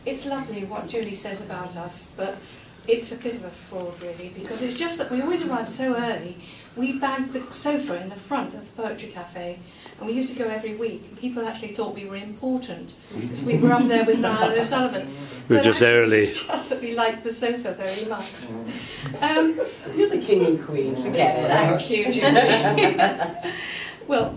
It's lovely what Julie says about us, but it's a bit of a fraud really, because it's just that we always arrive so early. We bagged the sofa in the front of the Poetry Café, and we used to go every week, and people actually thought we were important, because we were up there with Niall O'Sullivan. We're just early. It's just that we liked the sofa very much. You're the king and queen, forget it. Thank you, Julie. Well,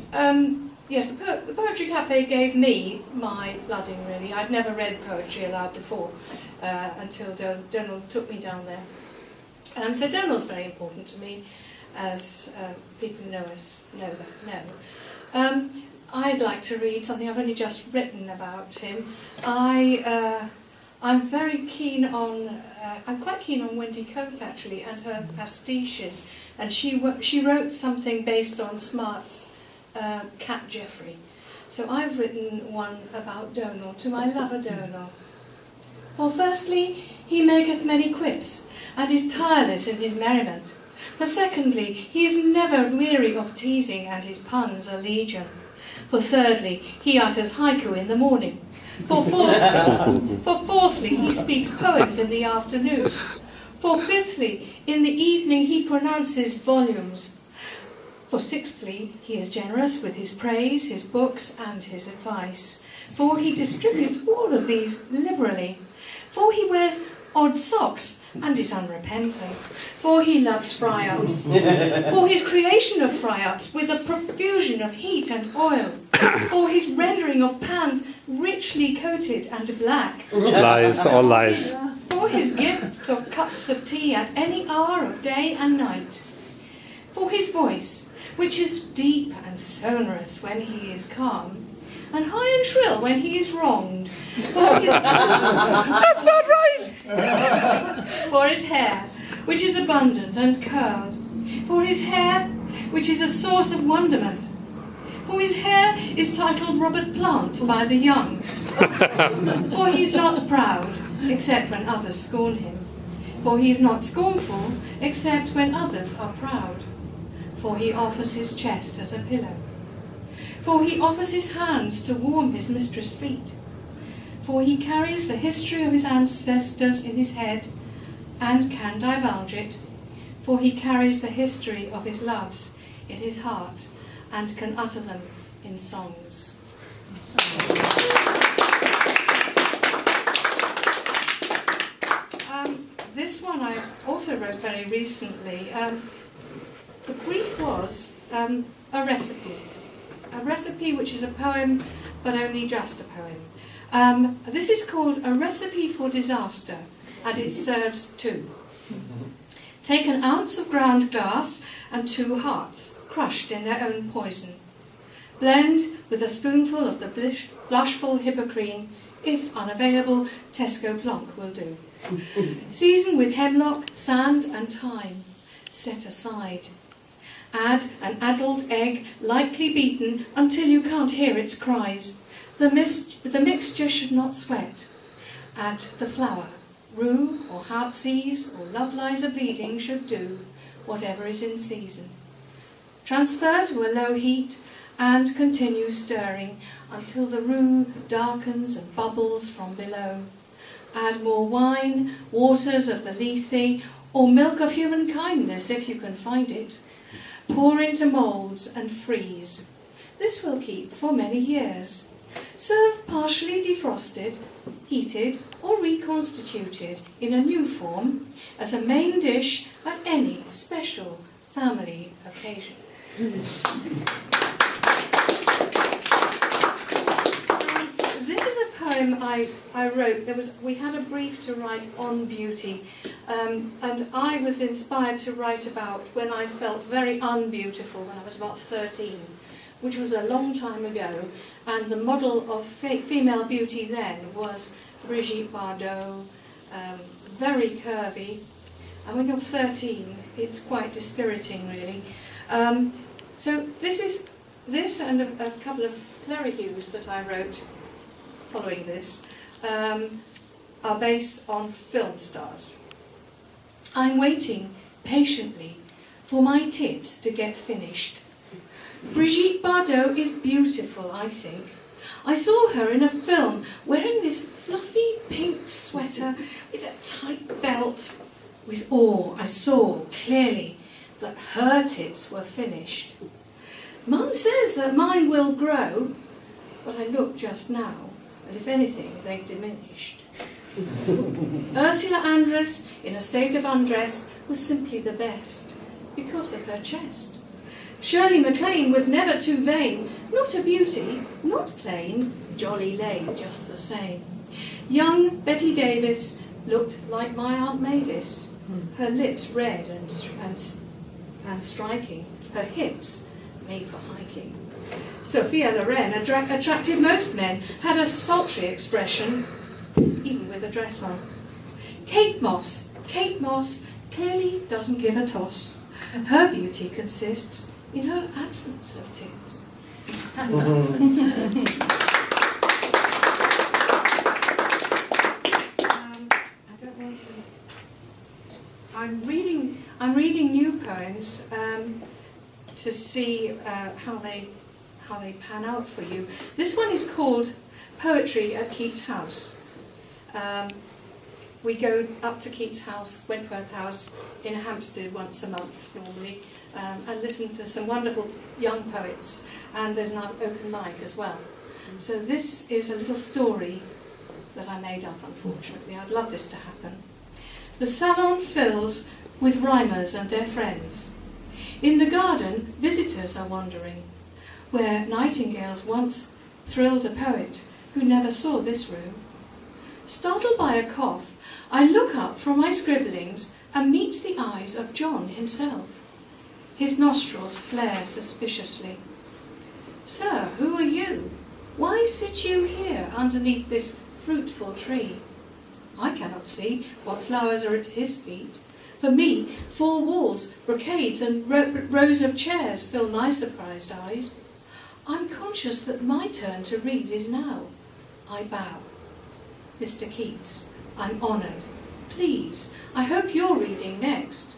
yes, the Poetry Café gave me my blooding, really. I'd never read poetry aloud before until Donall took me down there. So Donall's very important to me, as people who know us know. I'd like to read something I've only just written about him. I'm very keen on, I'm quite keen on Wendy Cope actually, and her pastiches. And she wrote something based on Smart's Cat Geoffrey. So I've written one about Donall, to my lover Donall. For firstly, he maketh many quips, and is tireless in his merriment. For secondly, he is never weary of teasing, and his puns are legion. For thirdly, he utters haiku in the morning. For fourthly, he speaks poems in the afternoon. For fifthly, in the evening he pronounces volumes. For sixthly, he is generous with his praise, his books, and his advice. For he distributes all of these liberally. For he wears odd socks and is unrepentant. For he loves fry-ups. For his creation of fry-ups with a profusion of heat and oil. For his rendering of pans richly coated and black. Lies, all lies. For his gift of cups of tea at any hour of day and night. For his voice, which is deep and sonorous when he is calm, and high and shrill when he is wronged. For his That's not right! For his hair, which is abundant and curled. For his hair, which is a source of wonderment. For his hair is titled Robert Plant by the young. For he is not proud, except when others scorn him. For he is not scornful, except when others are proud. For he offers his chest as a pillow. For he offers his hands to warm his mistress' feet. For he carries the history of his ancestors in his head, and can divulge it. For he carries the history of his loves in his heart, and can utter them in songs. This one I also wrote very recently. The brief was a recipe. A recipe which is a poem, but only just a poem. This is called A Recipe for Disaster, and it serves two. Take an ounce of ground glass and 2 hearts, crushed in their own poison. Blend with a spoonful of the blushful hippocrene. If unavailable, Tesco Plonk will do. Season with hemlock, sand and thyme. Set aside. Add an addled egg, lightly beaten until you can't hear its cries. The mixture should not sweat. Add the flour. Rue or heartsease or love lies a bleeding should do, whatever is in season. Transfer to a low heat and continue stirring until the roux darkens and bubbles from below. Add more wine, waters of the Lethe, or milk of human kindness if you can find it. Pour into moulds and freeze. This will keep for many years. Serve partially defrosted, heated, or reconstituted in a new form as a main dish at any special family occasion. This is a poem I wrote. We had a brief to write on beauty, and I was inspired to write about when I felt very unbeautiful when I was about 13, which was a long time ago, and the model of female beauty then was Brigitte Bardot, very curvy, and when you're 13 it's quite dispiriting really. So this and a couple of clerihews that I wrote following this are based on film stars. I'm waiting patiently for my tits to get finished. Brigitte Bardot is beautiful, I think, I saw her in a film wearing this fluffy pink sweater with a tight belt. With awe, I saw clearly that her tits were finished. Mum says that mine will grow, but I look just now, and if anything, they've diminished. Ursula Andress, in a state of undress, was simply the best, because of her chest. Shirley MacLaine was never too vain, not a beauty, not plain, jolly lane just the same. Young Betty Davis looked like my Aunt Mavis, her lips red and striking, her hips made for hiking. Sophia Loren attracted most men, had a sultry expression, even with a dress on. Kate Moss clearly doesn't give a toss. Her beauty consists in her absence of tits. I don't want to. I'm reading new poems to see how they pan out for you. This one is called Poetry at Keats House. We go up to Keats House, Wentworth House, in Hampstead once a month normally, and listen to some wonderful young poets, and there's an open mic as well. So this is a little story that I made up, unfortunately. I'd love this to happen. The salon fills with rhymers and their friends. In the garden, visitors are wandering, where nightingales once thrilled a poet who never saw this room. Startled by a cough, I look up from my scribblings and meet the eyes of John himself. His nostrils flare suspiciously. Sir, who are you? Why sit you here underneath this fruitful tree? I cannot see what flowers are at his feet. For me, 4 walls, brocades and rows of chairs fill my surprised eyes. I'm conscious that my turn to read is now. I bow. Mr. Keats, I'm honoured. Please, I hope you're reading next.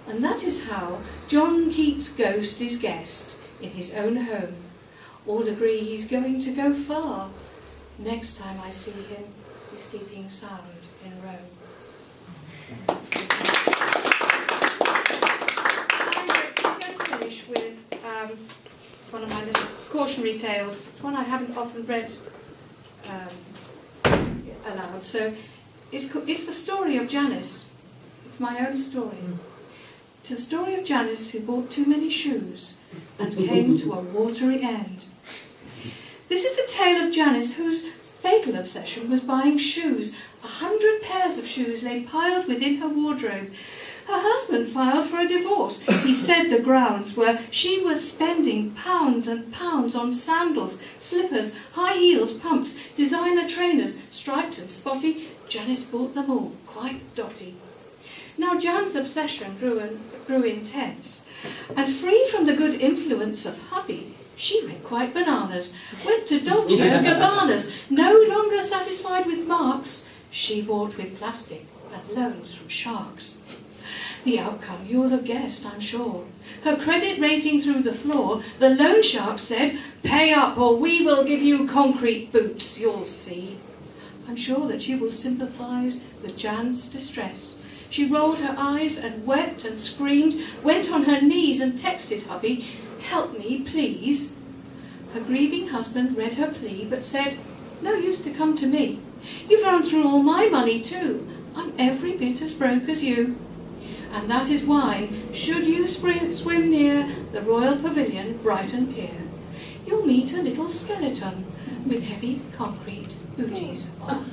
And that is how John Keats' ghost is guessed in his own home. All agree he's going to go far. Next time I see him, he's sleeping sound in Rome. I'm going to finish with one of my little cautionary tales. It's one I haven't often read aloud. So it's the story of Janice. It's my own story. It's the story of Janice who bought too many shoes and came to a watery end. This is the tale of Janice whose fatal obsession was buying shoes. 100 pairs of shoes lay piled within her wardrobe. Her husband filed for a divorce. He said the grounds were she was spending pounds and pounds on sandals, slippers, high heels, pumps, designer trainers, striped and spotty. Janice bought them all, quite dotty. Now Jan's obsession grew intense, and free from the good influence of hubby, she went quite bananas, went to Dolce & Gabbana's. No longer satisfied with marks, she bought with plastic and loans from sharks. The outcome you'll have guessed, I'm sure. Her credit rating through the floor, the loan shark said, "Pay up or we will give you concrete boots, you'll see." I'm sure that you will sympathise with Jan's distress. She rolled her eyes and wept and screamed, went on her knees and texted hubby, "Help me, please." Her grieving husband read her plea, but said, "No use to come to me. You've run through all my money too. I'm every bit as broke as you. And that is why, should you swim near the Royal Pavilion, Brighton Pier, you'll meet a little skeleton with heavy concrete booties on."